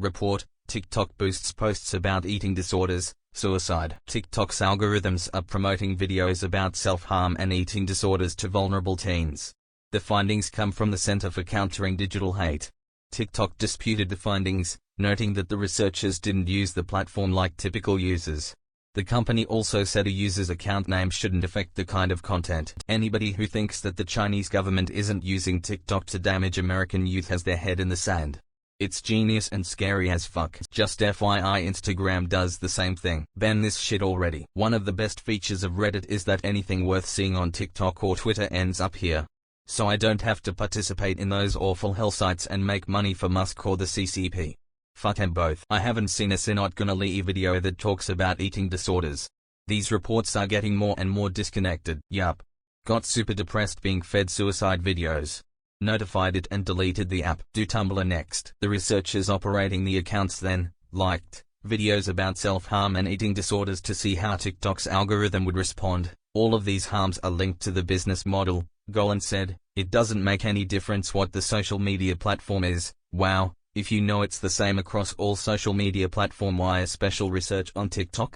report, TikTok boosts posts about eating disorders, suicide. TikTok's algorithms are promoting videos about self-harm and eating disorders to vulnerable teens. The findings come from the Center for Countering Digital Hate. TikTok disputed the findings, noting that the researchers didn't use the platform like typical users. The company also said a user's account name shouldn't affect the kind of content. Anybody who thinks that the Chinese government isn't using TikTok to damage American youth has their head in the sand. It's genius and scary as fuck. Just FYI, Instagram does the same thing. Ban this shit already. One of the best features of Reddit is that anything worth seeing on TikTok or Twitter ends up here. So I don't have to participate in those awful hell sites and make money for Musk or the CCP. Fuck them both. I haven't seen a Not Gonna Lee video that talks about eating disorders. These reports are getting more and more disconnected. Yup. Got super depressed being fed suicide videos. Notified it and deleted the app. Do Tumblr next. The researchers operating the accounts then liked videos about self-harm and eating disorders to see how TikTok's algorithm would respond. All of these harms are linked to the business model, Golan said. It doesn't make any difference what the social media platform is. Wow. If you know it's the same across all social media platform, why a special research on TikTok?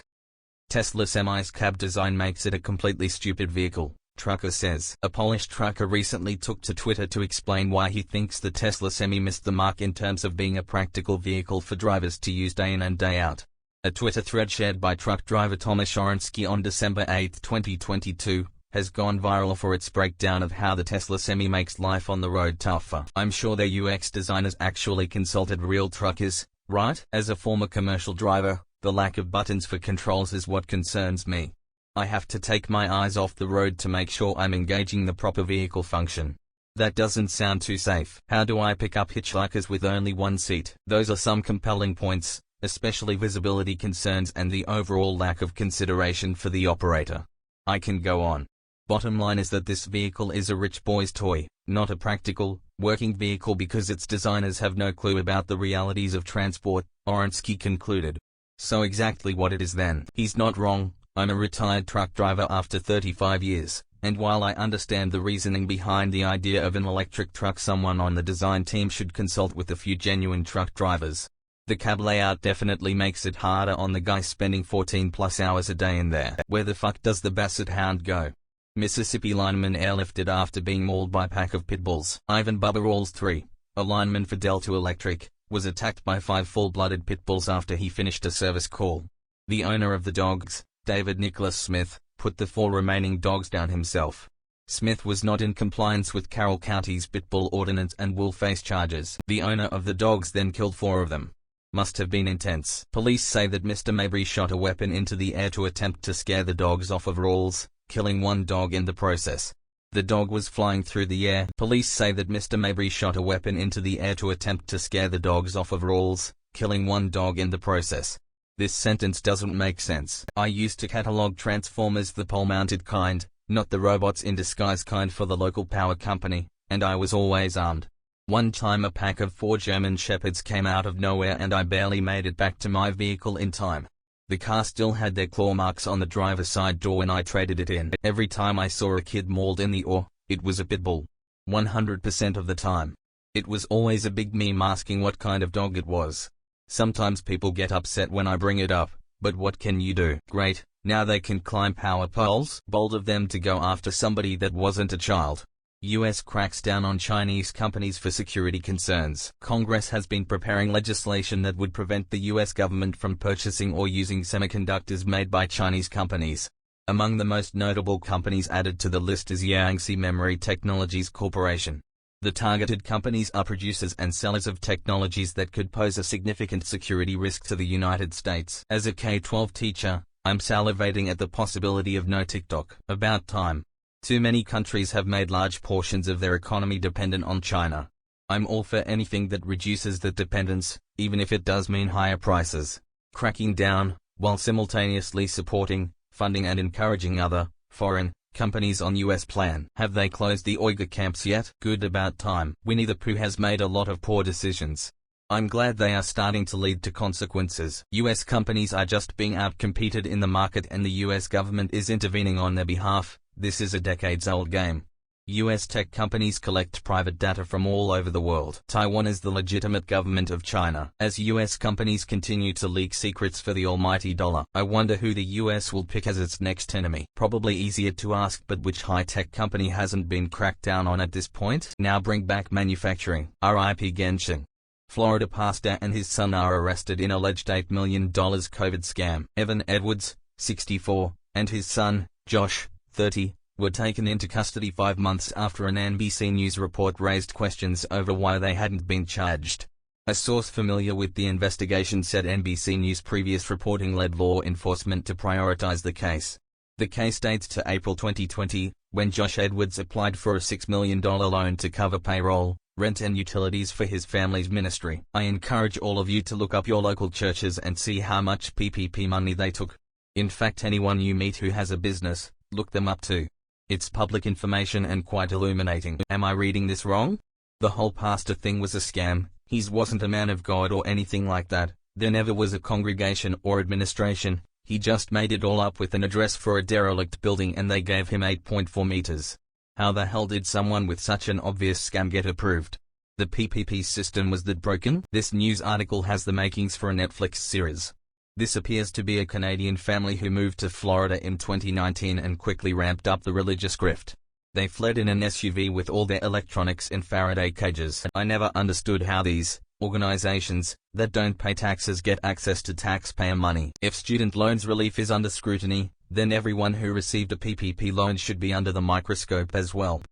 Tesla Semi's cab design makes it a completely stupid vehicle, trucker says. A Polish trucker recently took to Twitter to explain why he thinks the Tesla Semi missed the mark in terms of being a practical vehicle for drivers to use day in and day out. A Twitter thread shared by truck driver Tomasz Orensky on December 8, 2022, has gone viral for its breakdown of how the Tesla Semi makes life on the road tougher. I'm sure their UX designers actually consulted real truckers, right? As a former commercial driver, the lack of buttons for controls is what concerns me. I have to take my eyes off the road to make sure I'm engaging the proper vehicle function. That doesn't sound too safe. How do I pick up hitchhikers with only one seat? Those are some compelling points, especially visibility concerns and the overall lack of consideration for the operator. I can go on. Bottom line is that this vehicle is a rich boy's toy, not a practical, working vehicle because its designers have no clue about the realities of transport, Orensky concluded. So exactly what it is then. He's not wrong. I'm a retired truck driver after 35 years, and while I understand the reasoning behind the idea of an electric truck, someone on the design team should consult with a few genuine truck drivers. The cab layout definitely makes it harder on the guy spending 14+ hours a day in there. Where the fuck does the Basset Hound go? Mississippi lineman airlifted after being mauled by pack of pit bulls. Ivan Bubba Rawls III, a lineman for Delta Electric, was attacked by 5 full-blooded pit bulls after he finished a service call. The owner of the dogs, David Nicholas Smith, put the 4 remaining dogs down himself. Smith was not in compliance with Carroll County's pit bull ordinance and will face charges. The owner of the dogs then killed 4 of them. Must have been intense. Police say that Mr. Mabry shot a weapon into the air to attempt to scare the dogs off of Rawls, killing 1 dog in the process. The dog was flying through the air. Police say that Mr. Mabry shot a weapon into the air to attempt to scare the dogs off of Rawls, killing 1 dog in the process. This sentence doesn't make sense. I used to catalog Transformers, the pole-mounted kind, not the robots in disguise kind, for the local power company, and I was always armed. One time a pack of 4 German Shepherds came out of nowhere and I barely made it back to my vehicle in time. The car still had their claw marks on the driver's side door when I traded it in. Every time I saw a kid mauled in the OR, it was a pit bull. 100% of the time. It was always a big meme asking what kind of dog it was. Sometimes people get upset when I bring it up, but what can you do? Great, now they can climb power poles? Bold of them to go after somebody that wasn't a child. U.S. cracks down on Chinese companies for security concerns. Congress has been preparing legislation that would prevent the U.S. government from purchasing or using semiconductors made by Chinese companies. Among the most notable companies added to the list is Yangtze Memory Technologies Corporation. The targeted companies are producers and sellers of technologies that could pose a significant security risk to the United States. As a K-12 teacher, I'm salivating at the possibility of no TikTok. About time. Too many countries have made large portions of their economy dependent on China. I'm all for anything that reduces the dependence, even if it does mean higher prices. Cracking down, while simultaneously supporting, funding and encouraging other, foreign, companies on US plan. Have they closed the Uyghur camps yet? Good, about time. Winnie the Pooh has made a lot of poor decisions. I'm glad they are starting to lead to consequences. US companies are just being outcompeted in the market and the US government is intervening on their behalf. This is a decades-old game. US tech companies collect private data from all over the world. Taiwan is the legitimate government of China. As US companies continue to leak secrets for the almighty dollar, I wonder who the US will pick as its next enemy. Probably easier to ask, but which high-tech company hasn't been cracked down on at this point? Now bring back manufacturing. R.I.P. Genshin. Florida pastor and his son are arrested in alleged $8 million COVID scam. Evan Edwards, 64, and his son, Josh, 30, were taken into custody 5 months after an NBC News report raised questions over why they hadn't been charged. A source familiar with the investigation said NBC News' previous reporting led law enforcement to prioritize the case. The case dates to April 2020, when Josh Edwards applied for a $6 million loan to cover payroll, rent and utilities for his family's ministry. I encourage all of you to look up your local churches and see how much PPP money they took. In fact, anyone you meet who has a business, look them up too. It's public information and quite illuminating. Am I reading this wrong? The whole pastor thing was a scam. He wasn't a man of God or anything like that. There never was a congregation or administration. He just made it all up with an address for a derelict building and they gave him 8.4 meters. How the hell did someone with such an obvious scam get approved? The PPP system was that broken? This news article has the makings for a Netflix series. This appears to be a Canadian family who moved to Florida in 2019 and quickly ramped up the religious grift. They fled in an SUV with all their electronics in Faraday cages. I never understood how these organizations that don't pay taxes get access to taxpayer money. If student loans relief is under scrutiny, then everyone who received a PPP loan should be under the microscope as well.